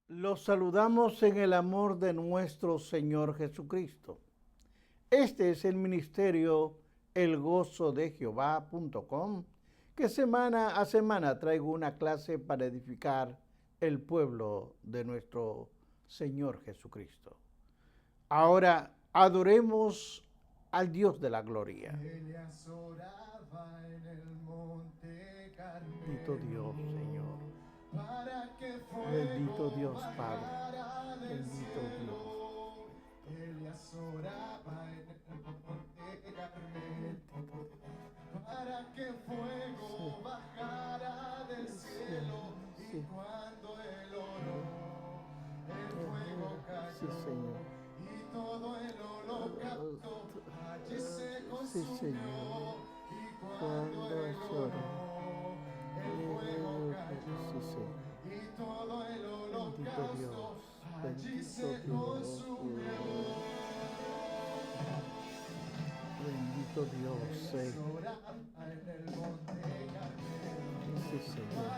Los saludamos en el amor de nuestro Señor Jesucristo. Este es el ministerio elgozodejehová.com, que semana a semana traigo una clase para edificar el pueblo de nuestro Señor Jesucristo. Ahora adoremos al Dios de la gloria. Bendito Dios, Señor. Bendito Dios, Padre. Bendito Dios. Elías oraba en el monte Carmel para que fuego bajara del cielo, y cuando él oró, el fuego cayó, y todo el holocausto allí se consumió, y cuando él oró, el fuego cayó, y todo el holocausto allí se consumió. Bendito Dios, sí, Señor. Sí, Señor.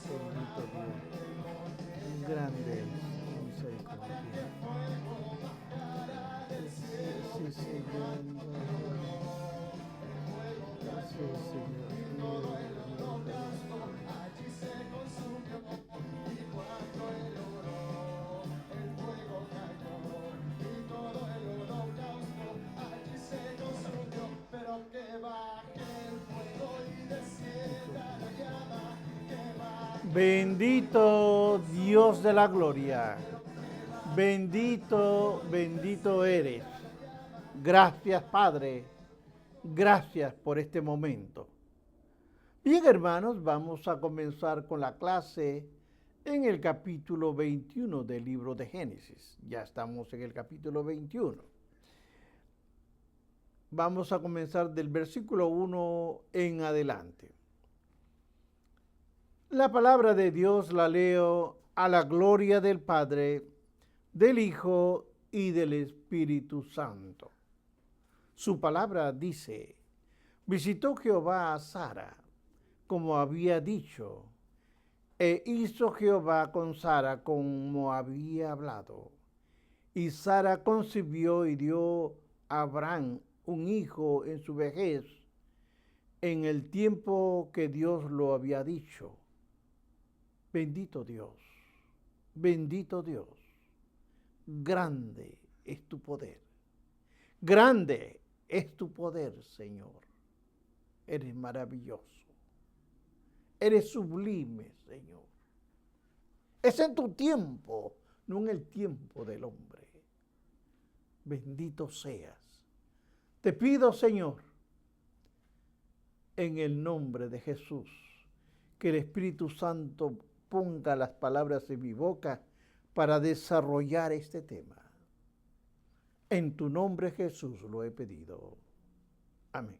Bendito Dios. Grande es tu misericordia. Sí, Señor. Sí, Señor. Bendito Dios de la gloria. Bendito, bendito eres. Gracias, Padre. Gracias por este momento. Bien, hermanos, vamos a comenzar con la clase en el capítulo 21 del libro de Génesis. Ya estamos en el capítulo 21. Vamos a comenzar del versículo 1 en adelante. La palabra de Dios la leo a la gloria del Padre, del Hijo y del Espíritu Santo. Su palabra dice: visitó Jehová a Sara, como había dicho, e hizo Jehová con Sara como había hablado. Y Sara concibió y dio a Abraham un hijo en su vejez, en el tiempo que Dios lo había dicho. Bendito Dios, bendito Dios, grande es tu poder, grande es tu poder, Señor. Eres maravilloso, eres sublime, Señor. Es en tu tiempo, no en el tiempo del hombre. Bendito seas. Te pido, Señor, en el nombre de Jesús, que el Espíritu Santo ponga las palabras en mi boca para desarrollar este tema. En tu nombre, Jesús, lo he pedido. Amén.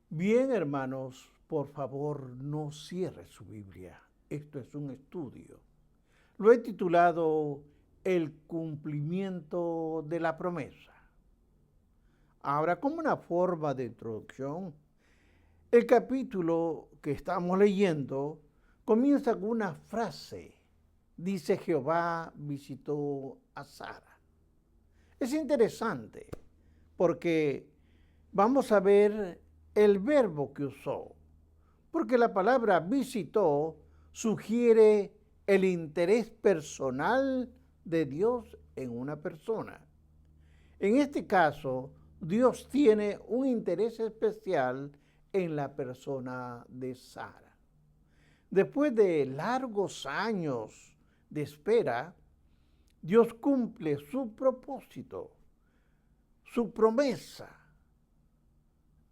Bien, hermanos, por favor, no cierre su Biblia. Esto es un estudio. Lo he titulado El cumplimiento de la promesa. Ahora, como una forma de introducción, el capítulo que estamos leyendo comienza con una frase. Dice: Jehová visitó a Sara. Es interesante porque vamos a ver el verbo que usó, porque la palabra visitó sugiere el interés personal de Dios en una persona. En este caso, Dios tiene un interés especial en la persona de Sara. Después de largos años de espera, Dios cumple su propósito, su promesa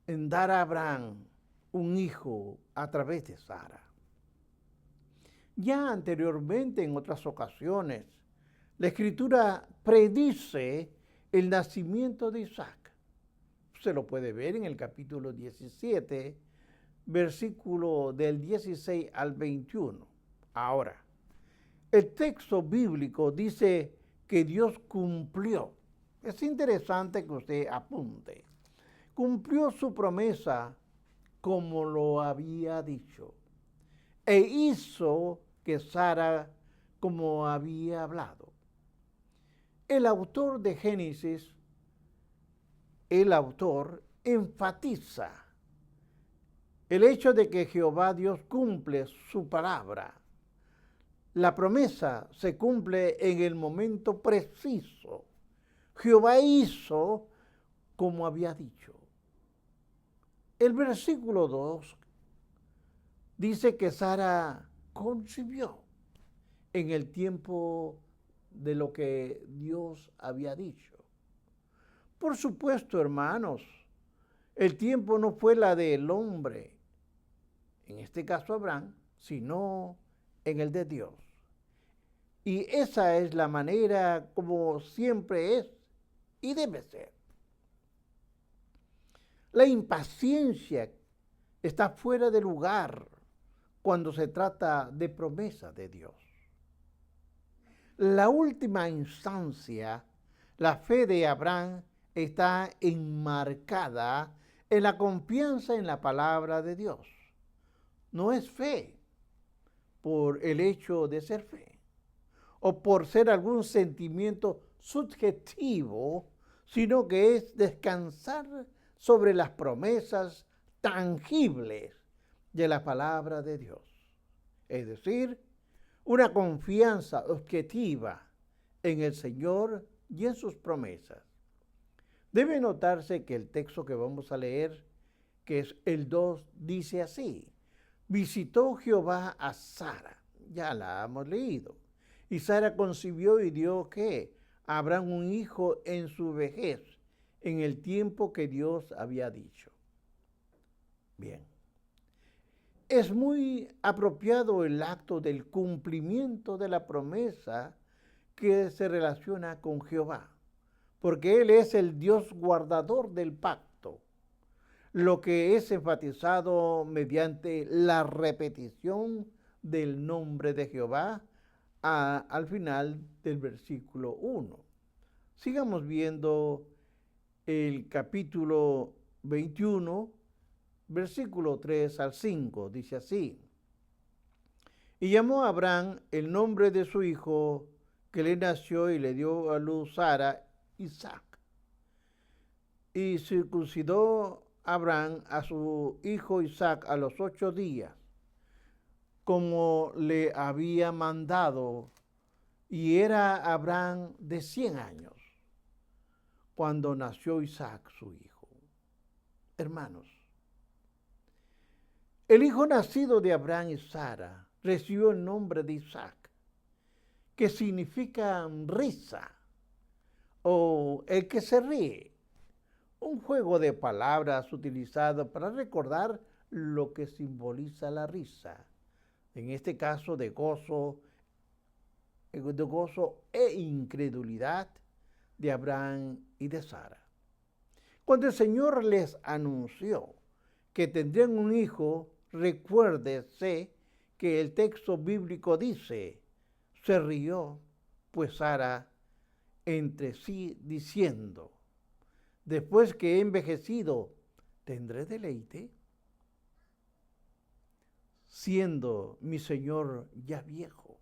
en dar a Abraham un hijo a través de Sara. Ya anteriormente, en otras ocasiones, la Escritura predice el nacimiento de Isaac. Se lo puede ver en el capítulo 17, versículo del 16 al 21. Ahora, el texto bíblico dice que Dios cumplió. Es interesante que usted apunte. Cumplió su promesa como lo había dicho, e hizo que Sara como había hablado. El autor de Génesis, el autor enfatiza el hecho de que Jehová Dios cumple su palabra. La promesa se cumple en el momento preciso. Jehová hizo como había dicho. El versículo 2 dice que Sara concibió en el tiempo de lo que Dios había dicho. Por supuesto, hermanos, el tiempo no fue la del hombre, en este caso Abraham, sino en el de Dios. Y esa es la manera como siempre es y debe ser. La impaciencia está fuera de lugar cuando se trata de promesa de Dios. La última instancia, la fe de Abraham está enmarcada en la confianza en la palabra de Dios. No es fe por el hecho de ser fe o por ser algún sentimiento subjetivo, sino que es descansar sobre las promesas tangibles de la palabra de Dios. Es decir, una confianza objetiva en el Señor y en sus promesas. Debe notarse que el texto que vamos a leer, que es el 2, dice así: visitó Jehová a Sara. Ya la hemos leído. Y Sara concibió y dio, ¿qué? A Abraham un hijo en su vejez, en el tiempo que Dios había dicho. Bien. Es muy apropiado el acto del cumplimiento de la promesa que se relaciona con Jehová, porque Él es el Dios guardador del pacto, lo que es enfatizado mediante la repetición del nombre de Jehová al final del versículo 1. Sigamos viendo el capítulo 21, versículo 3 al 5, dice así: y llamó a Abraham el nombre de su hijo que le nació y le dio a luz Sara, Isaac. Y circuncidó Abraham a su hijo Isaac a los 8 días, como le había mandado, y era Abraham de 100 años, cuando nació Isaac su hijo. Hermanos, el hijo nacido de Abraham y Sara recibió el nombre de Isaac, que significa risa o el que se ríe, un juego de palabras utilizado para recordar lo que simboliza la risa, en este caso de gozo e incredulidad de Abraham y de Sara. Cuando el Señor les anunció que tendrían un hijo, recuérdese que el texto bíblico dice: se rió pues Sara entre sí diciendo: después que he envejecido, ¿tendré deleite? Siendo mi Señor ya viejo.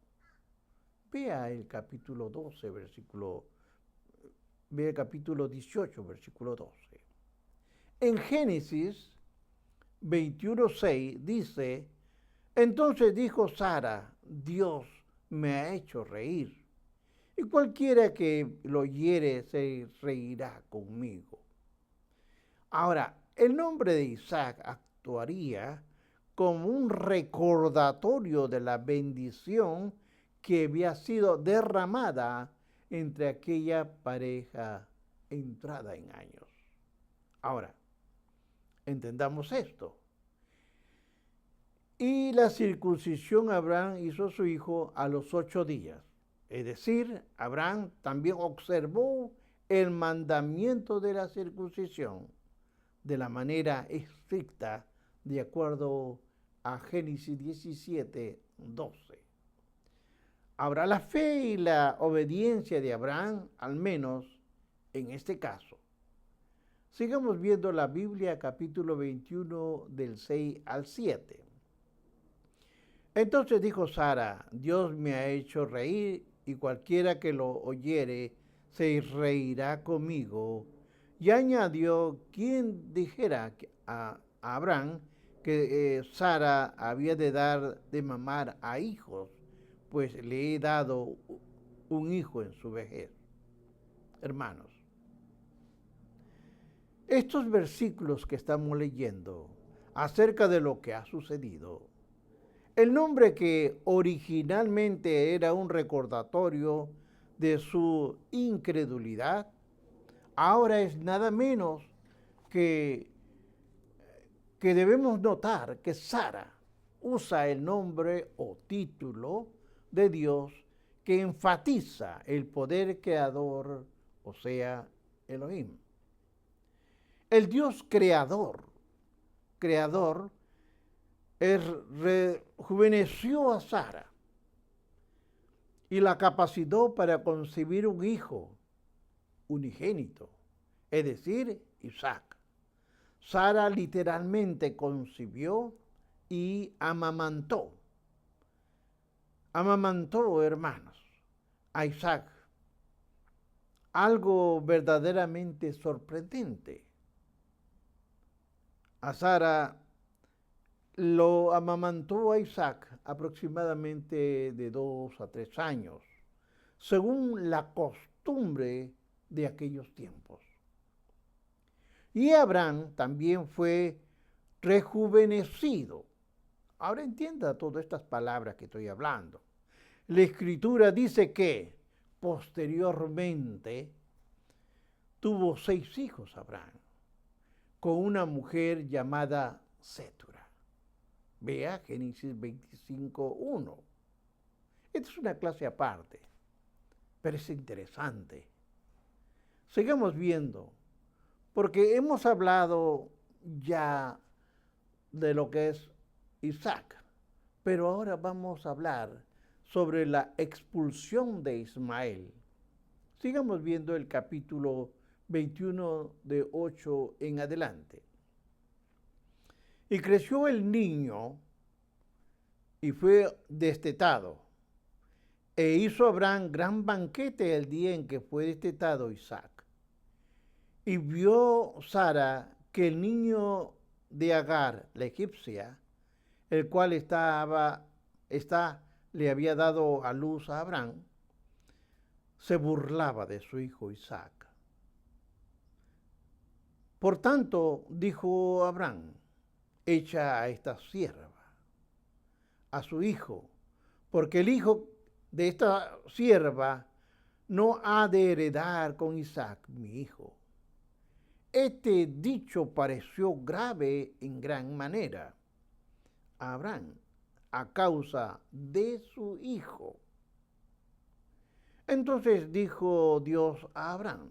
Vea el capítulo 12, vea el capítulo 18, versículo 12. En Génesis 21:6 dice: entonces dijo Sara: Dios me ha hecho reír, y cualquiera que lo oyere se reirá conmigo. Ahora, el nombre de Isaac actuaría como un recordatorio de la bendición que había sido derramada entre aquella pareja entrada en años. Ahora, entendamos esto. Y la circuncisión Abraham hizo a su hijo a los 8 días. Es decir, Abraham también observó el mandamiento de la circuncisión de la manera estricta, de acuerdo a Génesis 17:12. Ahora, la fe y la obediencia de Abraham, al menos en este caso, Sigamos viendo la Biblia, capítulo 21, del 6 al 7. Entonces dijo Sara, Dios me ha hecho reír, y cualquiera que lo oyere se reirá conmigo. Y añadió, ¿quién dijera a Abraham que Sara había de dar de mamar a hijos? Pues le he dado un hijo en su vejez. Hermanos, estos versículos que estamos leyendo acerca de lo que ha sucedido, el nombre que originalmente era un recordatorio de su incredulidad, ahora es nada menos que, que debemos notar que Sara usa el nombre o título de Dios que enfatiza el poder creador, o sea, Elohim. El Dios creador rejuveneció a Sara y la capacitó para concebir un hijo unigénito, es decir, Isaac. Sara literalmente concibió y amamantó. Amamantó, hermanos, a Isaac. Algo verdaderamente sorprendente. A Sara lo amamantó a Isaac aproximadamente de 2 a 3 años, según la costumbre de aquellos tiempos. Y Abraham también fue rejuvenecido. Ahora entienda todas estas palabras que estoy hablando. La Escritura dice que posteriormente tuvo 6 hijos Abraham con una mujer llamada Sétura. Vea Génesis 25:1. Esta es una clase aparte, pero es interesante. Sigamos viendo, porque hemos hablado ya de lo que es Isaac, pero ahora vamos a hablar sobre la expulsión de Ismael. Sigamos viendo el capítulo 21 de 8 en adelante. Y creció el niño y fue destetado. E hizo Abraham gran banquete el día en que fue destetado Isaac. Y vio Sara que el niño de Agar, la egipcia, el cual le había dado a luz a Abraham, se burlaba de su hijo Isaac. Por tanto, dijo Abraham, echa a esta sierva, a su hijo, porque el hijo de esta sierva no ha de heredar con Isaac, mi hijo. Este dicho pareció grave en gran manera a Abraham, a causa de su hijo. Entonces dijo Dios a Abraham,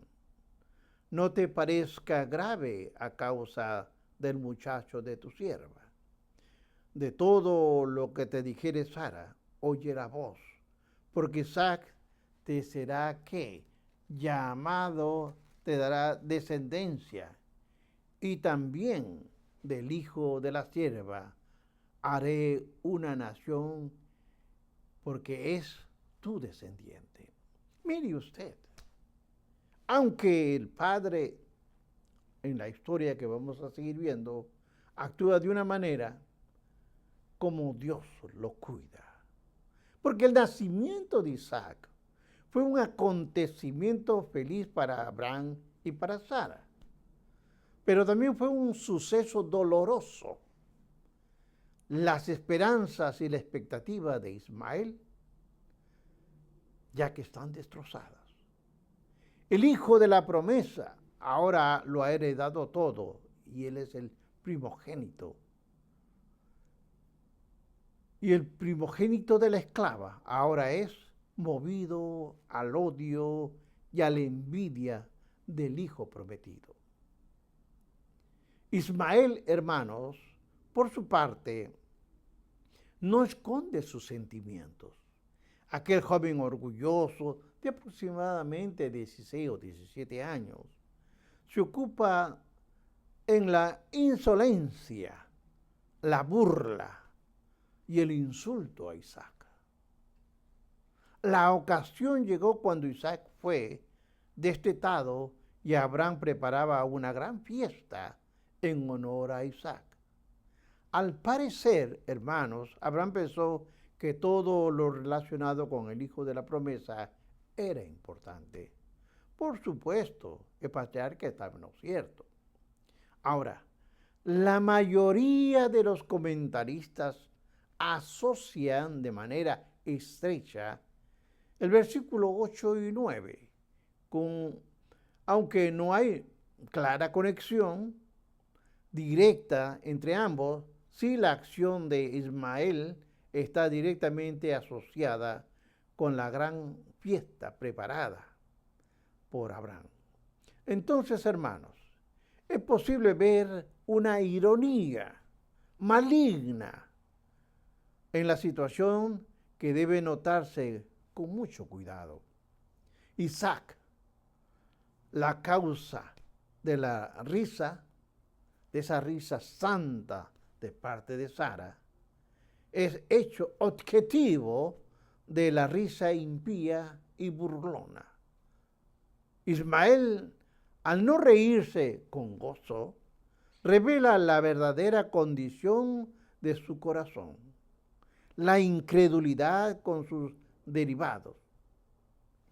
no te parezca grave a causa del muchacho de tu sierva. De todo lo que te dijere Sara, oye la voz, porque Isaac te será ¿qué? Llamado, te dará descendencia, y también del hijo de la sierva haré una nación, porque es tu descendiente. Mire usted, aunque el padre, en la historia que vamos a seguir viendo, actúa de una manera como Dios lo cuida. Porque el nacimiento de Isaac fue un acontecimiento feliz para Abraham y para Sara. Pero también fue un suceso doloroso. Las esperanzas y la expectativa de Ismael, ya que están destrozadas. El hijo de la promesa ahora lo ha heredado todo y él es el primogénito. Y el primogénito de la esclava ahora es movido al odio y a la envidia del hijo prometido. Ismael, hermanos, por su parte, no esconde sus sentimientos. Aquel joven orgulloso de aproximadamente 16 o 17 años se ocupa en la insolencia, la burla y el insulto a Isaac. La ocasión llegó cuando Isaac fue destetado y Abraham preparaba una gran fiesta en honor a Isaac. Al parecer, hermanos, Abraham pensó que todo lo relacionado con el hijo de la promesa era importante. Por supuesto, el patriarca estaba en lo cierto. Ahora, la mayoría de los comentaristas asocian de manera estrecha el versículo 8 y 9, aunque no hay clara conexión directa entre ambos, sí la acción de Ismael está directamente asociada con la gran fiesta preparada por Abraham. Entonces, hermanos, es posible ver una ironía maligna en la situación que debe notarse con mucho cuidado. Isaac, la causa de la risa, de esa risa santa de parte de Sara, es hecho objetivo de la risa impía y burlona. Ismael, al no reírse con gozo, revela la verdadera condición de su corazón, la incredulidad con sus derivados.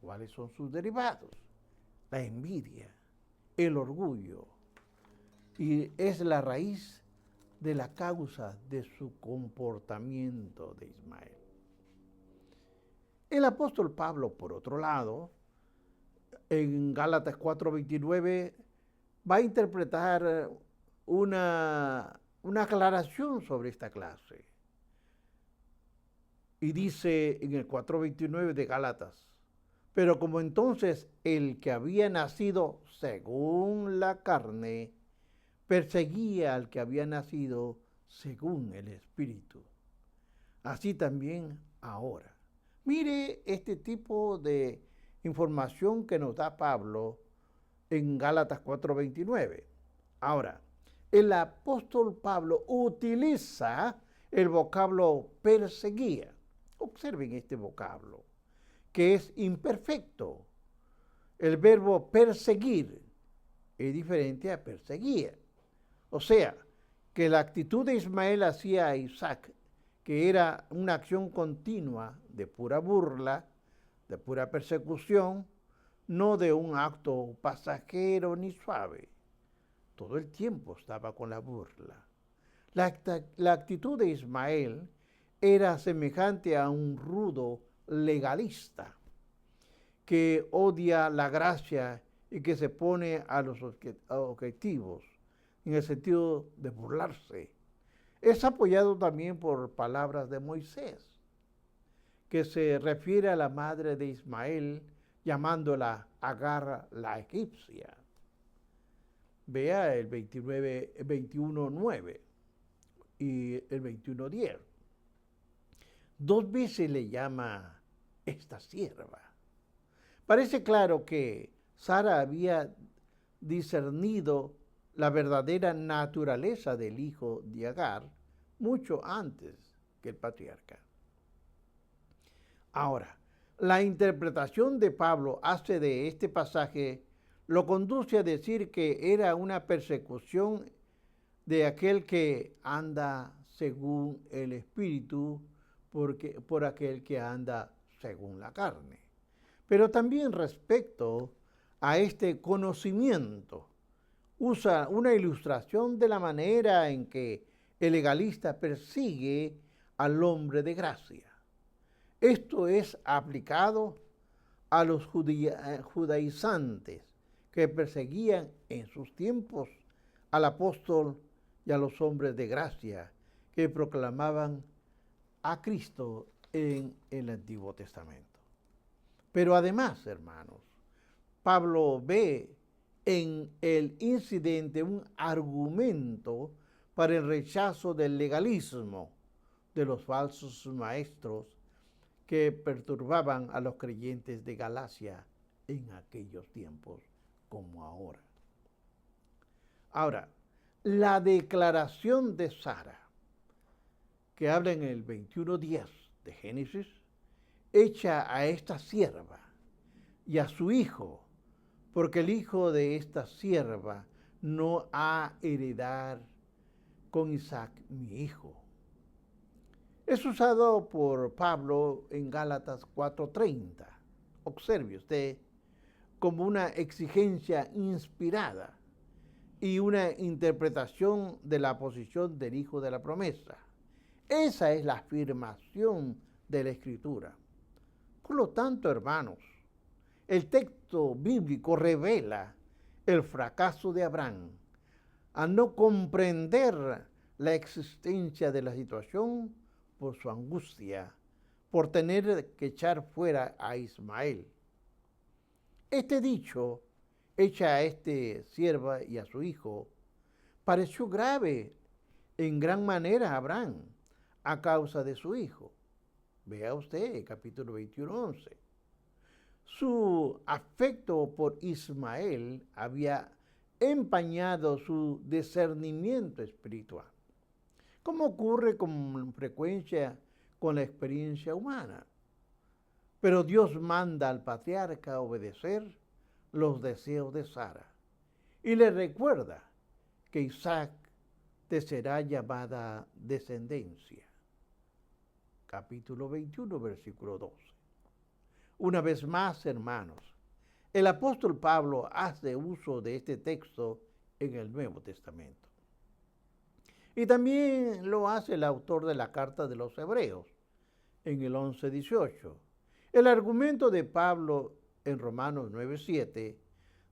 ¿Cuáles son sus derivados? La envidia, el orgullo, y es la raíz de la causa de su comportamiento de Ismael. El apóstol Pablo, por otro lado, en Gálatas 4:29, va a interpretar una aclaración sobre esta clase. Y dice en el 4:29 de Gálatas: pero como entonces el que había nacido según la carne perseguía al que había nacido según el Espíritu, así también ahora. Mire este tipo de información que nos da Pablo en Gálatas 4:29. Ahora, el apóstol Pablo utiliza el vocablo perseguía. Observen este vocablo, que es imperfecto. El verbo perseguir es diferente a perseguir. O sea, que la actitud de Ismael hacia Isaac, que era una acción continua de pura burla, de pura persecución, no de un acto pasajero ni suave. Todo el tiempo estaba con la burla. La actitud de Ismael era semejante a un rudo legalista que odia la gracia y que se pone a los objetivos en el sentido de burlarse. Es apoyado también por palabras de Moisés, que se refiere a la madre de Ismael llamándola Agar la egipcia. Vea el 21:9 y el 21:10. Dos veces le llama esta sierva. Parece claro que Sara había discernido la verdadera naturaleza del hijo de Agar mucho antes que el patriarca. Ahora, la interpretación de Pablo hace de este pasaje lo conduce a decir que era una persecución de aquel que anda según el Espíritu por aquel que anda según la carne. Pero también respecto a este conocimiento, usa una ilustración de la manera en que el legalista persigue al hombre de gracia. Esto es aplicado a los judaizantes que perseguían en sus tiempos al apóstol y a los hombres de gracia que proclamaban a Cristo en el Antiguo Testamento. Pero además, hermanos, Pablo ve en el incidente un argumento para el rechazo del legalismo de los falsos maestros que perturbaban a los creyentes de Galacia en aquellos tiempos como ahora. Ahora, la declaración de Sara, que habla en el 21:10 de Génesis, echa a esta sierva y a su hijo, porque el hijo de esta sierva no ha heredar con Isaac mi hijo. Es usado por Pablo en Gálatas 4:30. Observe usted, como una exigencia inspirada y una interpretación de la posición del hijo de la promesa. Esa es la afirmación de la Escritura. Por lo tanto, hermanos, el texto bíblico revela el fracaso de Abraham al no comprender la existencia de la situación por su angustia, por tener que echar fuera a Ismael. Este dicho, echa a este sierva y a su hijo, pareció grave en gran manera a Abraham a causa de su hijo. Vea usted, capítulo 21:11. Su afecto por Ismael había empañado su discernimiento espiritual, como ocurre con frecuencia con la experiencia humana. Pero Dios manda al patriarca obedecer los deseos de Sara y le recuerda que Isaac te será llamada descendencia. Capítulo 21, versículo 12. Una vez más, hermanos, el apóstol Pablo hace uso de este texto en el Nuevo Testamento. Y también lo hace el autor de la carta de los Hebreos en el 11:18. El argumento de Pablo en Romanos 9:7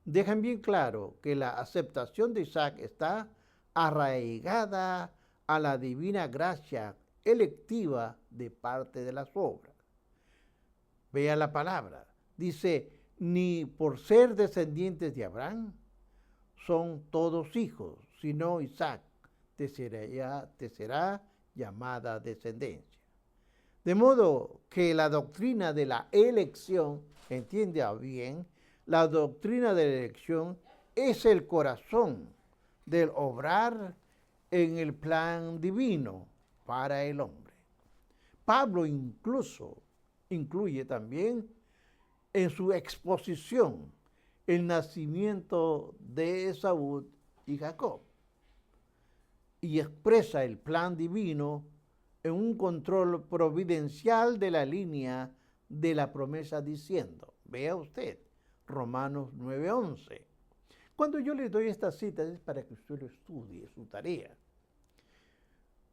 dejan bien claro que la aceptación de Isaac está arraigada a la divina gracia electiva de parte de las obras. Vea la palabra. Dice, ni por ser descendientes de Abraham son todos hijos, sino Isaac te será llamada descendencia. De modo que la doctrina de la elección, entienda bien, la doctrina de la elección es el corazón del obrar en el plan divino para el hombre. Pablo incluso incluye también en su exposición el nacimiento de Esaú y Jacob y expresa el plan divino en un control providencial de la línea de la promesa diciendo, vea usted, Romanos 9:11. Cuando yo le doy estas citas es para que usted lo estudie, su tarea.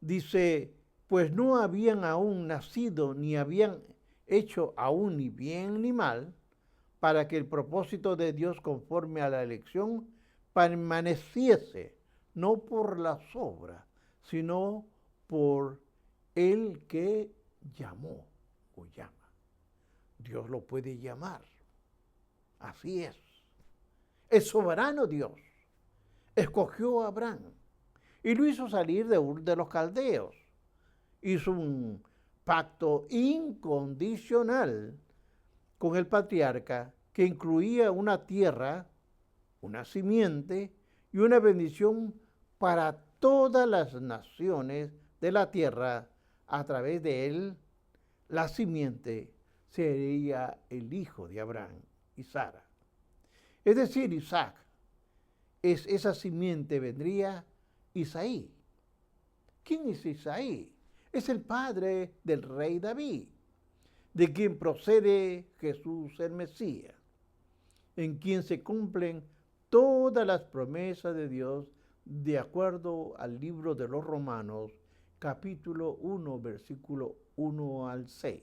Dice, pues no habían aún nacido ni habían hecho aún ni bien ni mal, para que el propósito de Dios conforme a la elección permaneciese, no por las obras, sino por el que llamó o llama. Dios lo puede llamar. Así es. El soberano Dios escogió a Abraham y lo hizo salir de Ur de los Caldeos. Hizo un pacto incondicional con el patriarca que incluía una tierra, una simiente y una bendición para todas las naciones de la tierra. A través de él, la simiente sería el hijo de Abraham y Sara. Es decir, Isaac, esa simiente vendría Isaí. ¿Quién es Isaí? Es el padre del rey David, de quien procede Jesús el Mesías, en quien se cumplen todas las promesas de Dios de acuerdo al libro de los Romanos, capítulo 1, versículo 1 al 6.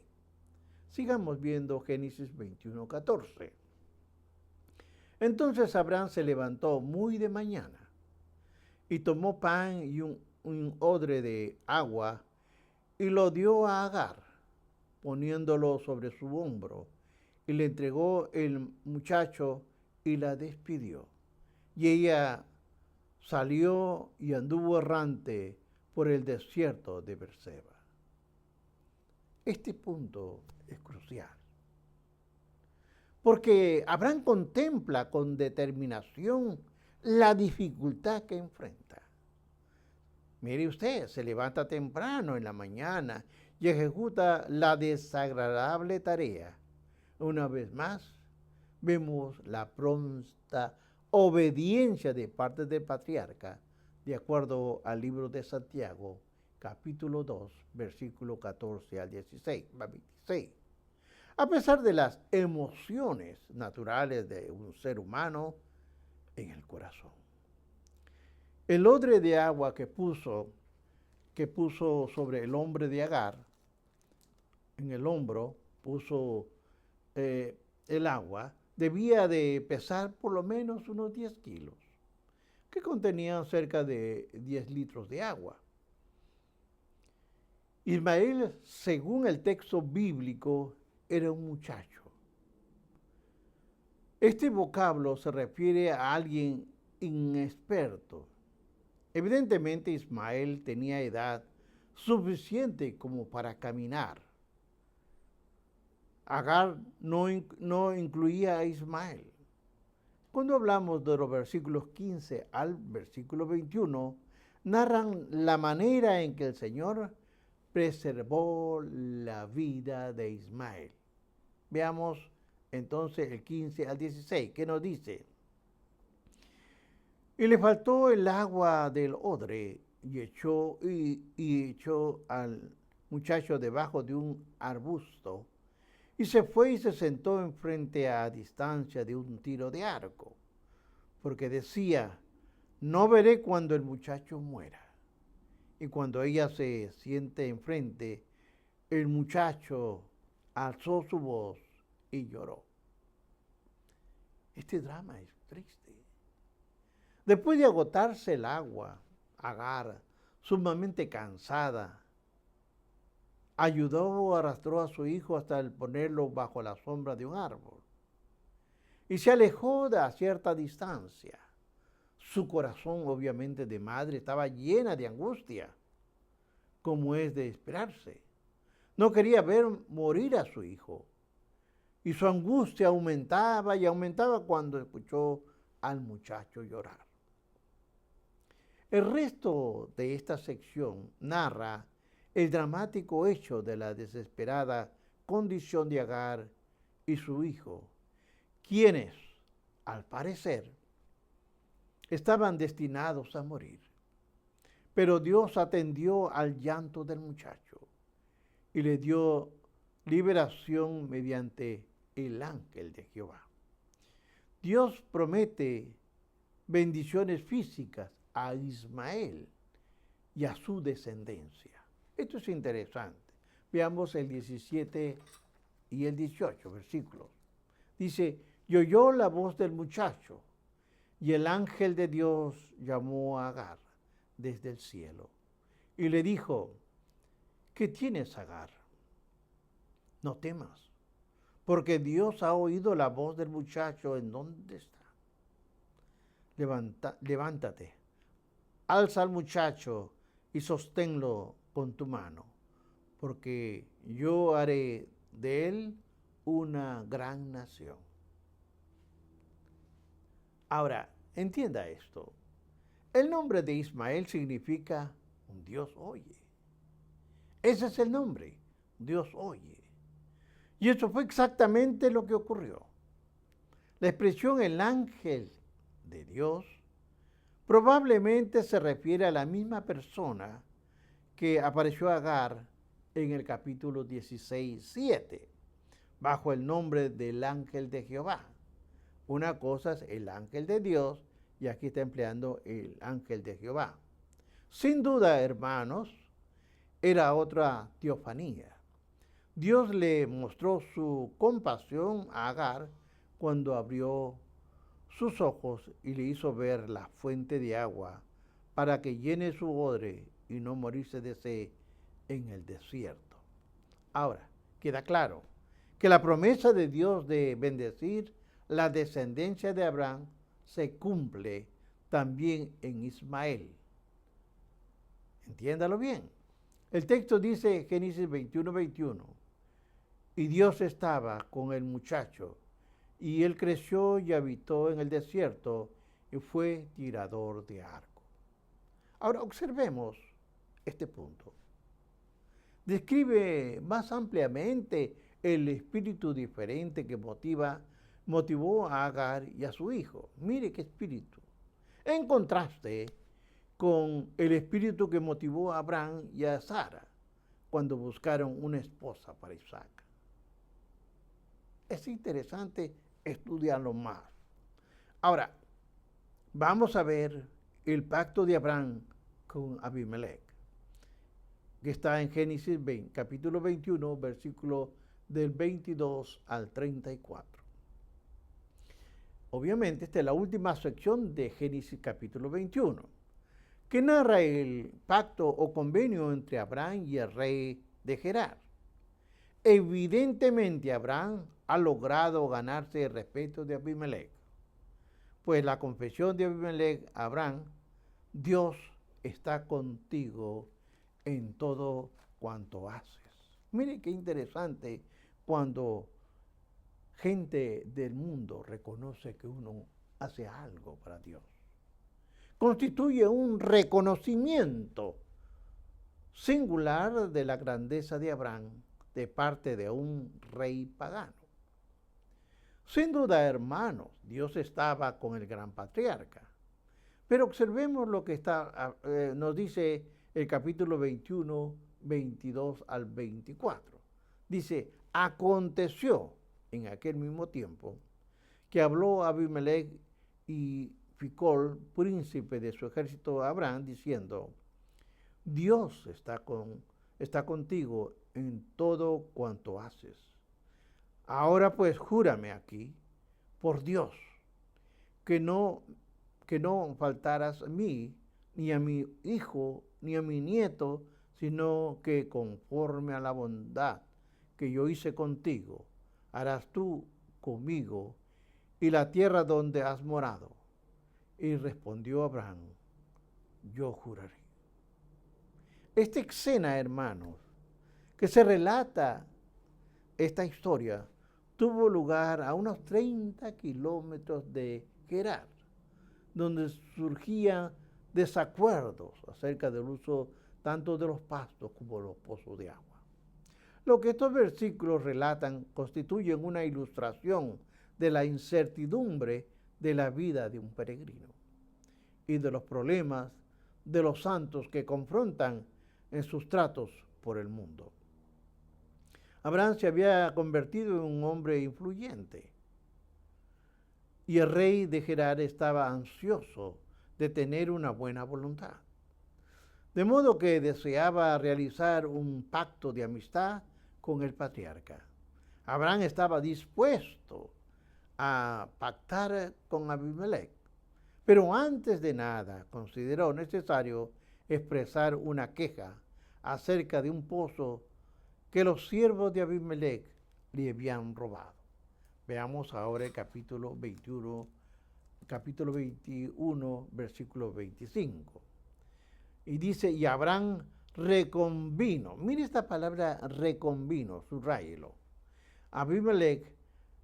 Sigamos viendo Génesis 21:14. Entonces Abraham se levantó muy de mañana y tomó pan y un odre de agua y lo dio a Agar, poniéndolo sobre su hombro, y le entregó el muchacho y la despidió. Y ella salió y anduvo errante por el desierto de Berseba. Este punto es crucial, porque Abraham contempla con determinación la dificultad que enfrenta. Mire usted, se levanta temprano en la mañana y ejecuta la desagradable tarea. Una vez más, vemos la pronta obediencia de parte del patriarca, de acuerdo al libro de Santiago, capítulo 2, versículo 14 al 16, 26. A pesar de las emociones naturales de un ser humano en el corazón. El odre de agua que puso sobre el hombre de Agar, en el hombro, puso el agua, debía de pesar por lo menos unos 10 kilos, que contenían cerca de 10 litros de agua. Ismael, según el texto bíblico, era un muchacho. Este vocablo se refiere a alguien inexperto. Evidentemente Ismael tenía edad suficiente como para caminar. Agar no incluía a Ismael. Cuando hablamos de los versículos 15 al versículo 21, narran la manera en que el Señor preservó la vida de Ismael. Veamos entonces el 15 al 16, ¿qué nos dice? Y le faltó el agua del odre y echó al muchacho debajo de un arbusto y se fue y se sentó enfrente a distancia de un tiro de arco, porque decía, no veré cuando el muchacho muera. Y cuando ella se siente enfrente, el muchacho alzó su voz y lloró. Este drama es triste. Después de agotarse el agua, Agar, sumamente cansada, arrastró a su hijo hasta el ponerlo bajo la sombra de un árbol. Y se alejó a cierta distancia. Su corazón, obviamente de madre, estaba llena de angustia, como es de esperarse. No quería ver morir a su hijo. Y su angustia aumentaba y aumentaba cuando escuchó al muchacho llorar. El resto de esta sección narra el dramático hecho de la desesperada condición de Agar y su hijo, quienes, al parecer, estaban destinados a morir. Pero Dios atendió al llanto del muchacho y le dio liberación mediante el ángel de Jehová. Dios promete bendiciones físicas a Ismael y a su descendencia. Esto es interesante. Veamos el 17 y el 18 versículos. Dice, y oyó la voz del muchacho, y el ángel de Dios llamó a Agar desde el cielo, y le dijo, ¿qué tienes, Agar? No temas, porque Dios ha oído la voz del muchacho en dónde está. Levántate, alza al muchacho y sosténlo con tu mano, porque yo haré de él una gran nación. Ahora, entienda esto. El nombre de Ismael significa un Dios oye. Ese es el nombre, Dios oye. Y eso fue exactamente lo que ocurrió. La expresión el ángel de Dios probablemente se refiere a la misma persona que apareció a Agar en el capítulo 16, 7, bajo el nombre del ángel de Jehová. Una cosa es el ángel de Dios y aquí está empleando el ángel de Jehová. Sin duda, hermanos, era otra teofanía. Dios le mostró su compasión a Agar cuando abrió sus ojos y le hizo ver la fuente de agua para que llene su odre y no morirse de sed en el desierto. Ahora, queda claro que la promesa de Dios de bendecir la descendencia de Abraham se cumple también en Ismael. Entiéndalo bien. El texto dice, Génesis 21, 21, y Dios estaba con el muchacho, y él creció y habitó en el desierto, y fue tirador de arco. Ahora observemos este punto. Describe más ampliamente el espíritu diferente que motivó a Agar y a su hijo. Mire qué espíritu. En contraste con el espíritu que motivó a Abraham y a Sara cuando buscaron una esposa para Isaac. Es interesante estudiarlo más. Ahora, vamos a ver el pacto de Abraham con Abimelech, que está en Génesis 20, capítulo 21, versículo del 22 al 34. Obviamente, esta es la última sección de Génesis capítulo 21, que narra el pacto o convenio entre Abraham y el rey de Gerar. Evidentemente, Abraham ha logrado ganarse el respeto de Abimelech, pues la confesión de Abimelech a Abraham: Dios está contigo en todo cuanto haces. Mire qué interesante cuando gente del mundo reconoce que uno hace algo para Dios. Constituye un reconocimiento singular de la grandeza de Abraham de parte de un rey pagano. Sin duda, hermanos, Dios estaba con el gran patriarca. Pero observemos lo que nos dice el capítulo 21, 22 al 24. Dice: aconteció en aquel mismo tiempo que habló Abimelech y Ficol, príncipe de su ejército, a Abraham, diciendo: Dios está contigo en todo cuanto haces. Ahora pues júrame aquí, por Dios, que no faltarás a mí, ni a mi hijo, ni a mi nieto, sino que conforme a la bondad que yo hice contigo, harás tú conmigo y la tierra donde has morado. Y respondió Abraham: yo juraré. Esta escena, hermanos, que se relata esta historia, tuvo lugar a unos 30 kilómetros de Gerar, donde surgían desacuerdos acerca del uso tanto de los pastos como los pozos de agua. Lo que estos versículos relatan constituyen una ilustración de la incertidumbre de la vida de un peregrino y de los problemas de los santos que confrontan en sus tratos por el mundo. Abraham se había convertido en un hombre influyente y el rey de Gerar estaba ansioso de tener una buena voluntad, de modo que deseaba realizar un pacto de amistad con el patriarca. Abraham estaba dispuesto a pactar con Abimelech, pero antes de nada consideró necesario expresar una queja acerca de un pozo que los siervos de Abimelech le habían robado. Veamos ahora el capítulo 21, versículo 25. Y dice: y Abraham reconvino. Mire esta palabra reconvino, subráyelo. Abimelech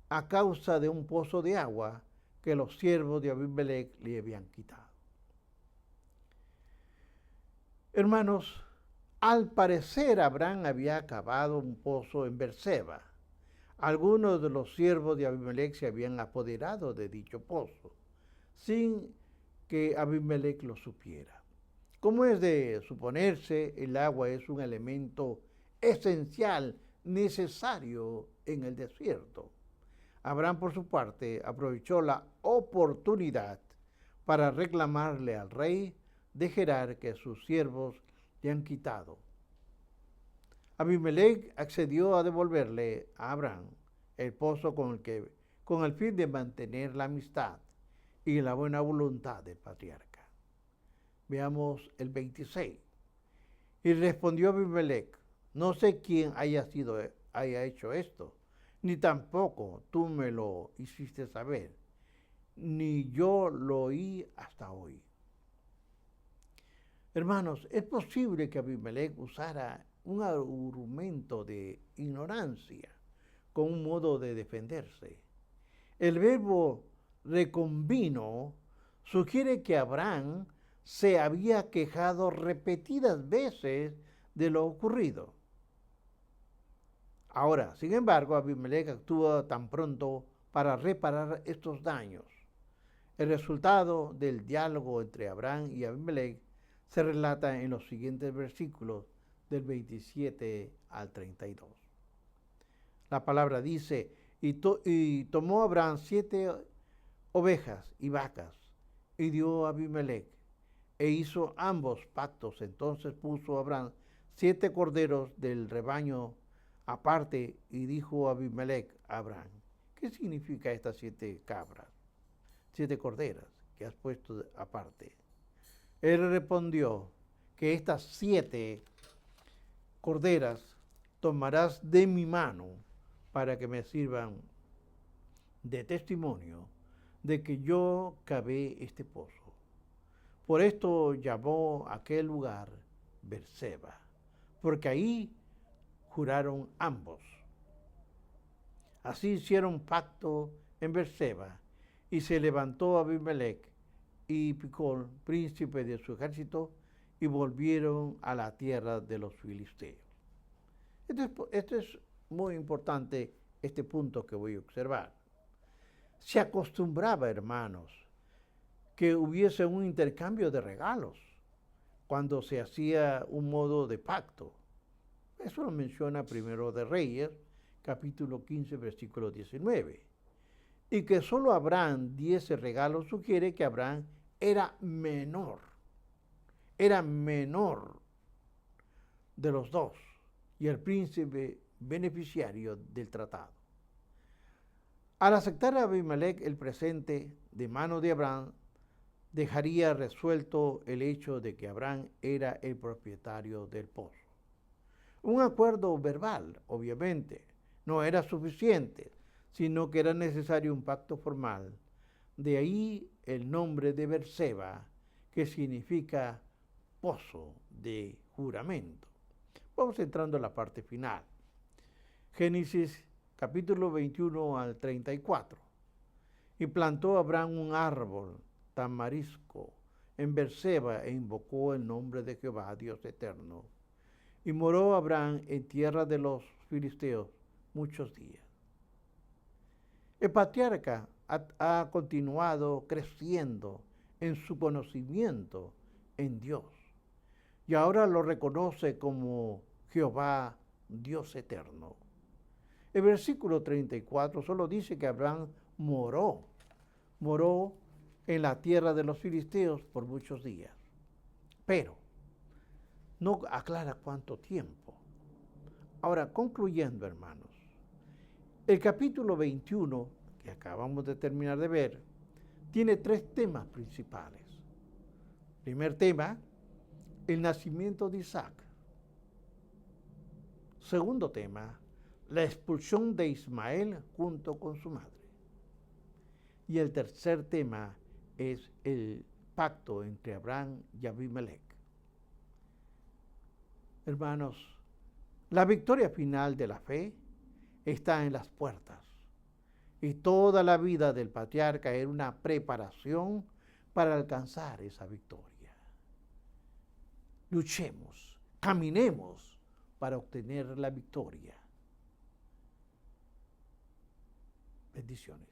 a causa de un pozo de agua que los siervos de Abimelech le habían quitado. Hermanos, al parecer Abraham había cavado un pozo en Berseba. Algunos de los siervos de Abimelech se habían apoderado de dicho pozo, sin que Abimelech lo supiera. Como es de suponerse, el agua es un elemento esencial, necesario en el desierto. Abraham, por su parte, aprovechó la oportunidad para reclamarle al rey de Gerar que sus siervos le han quitado. Abimelech accedió a devolverle a Abraham el pozo con el fin de mantener la amistad y la buena voluntad del patriarca. Veamos el 26. Y respondió Abimelech: no sé quién haya hecho esto, ni tampoco tú me lo hiciste saber, ni yo lo oí hasta hoy. Hermanos, es posible que Abimelech usara un argumento de ignorancia como un modo de defenderse. El verbo reconvino sugiere que Abraham se había quejado repetidas veces de lo ocurrido. Ahora, sin embargo, Abimelech actuó tan pronto para reparar estos daños. El resultado del diálogo entre Abraham y Abimelech se relata en los siguientes versículos del 27 al 32. La palabra dice, y tomó Abraham 7 ovejas y vacas, y dio a Abimelech, e hizo ambos pactos. Entonces puso Abraham 7 corderos del rebaño aparte, y dijo Abimelech a Abraham, ¿qué significa estas 7 cabras, 7 corderas que has puesto aparte? Él respondió, que estas 7 corderas tomarás de mi mano para que me sirvan de testimonio de que yo cavé este pozo. Por esto llamó aquel lugar Berseba, porque ahí juraron ambos. Así hicieron pacto en Berseba, y se levantó Abimelech y Picol, príncipe de su ejército, y volvieron a la tierra de los filisteos. Esto es muy importante, este punto que voy a observar. Se acostumbraba, hermanos, que hubiese un intercambio de regalos cuando se hacía un modo de pacto. Eso lo menciona Primero de Reyes, capítulo 15, versículo 19. Y que solo Abraham diese regalos sugiere que Abraham era menor de los dos y el príncipe beneficiario del tratado. Al aceptar a Abimelech el presente de mano de Abraham, dejaría resuelto el hecho de que Abraham era el propietario del pozo. Un acuerdo verbal, obviamente, no era suficiente, sino que era necesario un pacto formal. De ahí el nombre de Berseba, que significa pozo de juramento. Vamos entrando a la parte final. Génesis capítulo 21 al 34. Y plantó Abraham un árbol tamarisco en Berseba e invocó el nombre de Jehová, Dios eterno. Y moró Abraham en tierra de los filisteos muchos días. El patriarca ha continuado creciendo en su conocimiento en Dios y ahora lo reconoce como Jehová, Dios eterno. El versículo 34 solo dice que Abraham moró en la tierra de los filisteos por muchos días, pero no aclara cuánto tiempo. Ahora, concluyendo, hermanos, el capítulo 21, que acabamos de terminar de ver, tiene 3 temas principales. Primer tema, el nacimiento de Isaac. Segundo tema, la expulsión de Ismael junto con su madre. Y el tercer tema es el pacto entre Abraham y Abimelech. Hermanos, la victoria final de la fe está en las puertas. Y toda la vida del patriarca era una preparación para alcanzar esa victoria. Luchemos, caminemos para obtener la victoria. Bendiciones.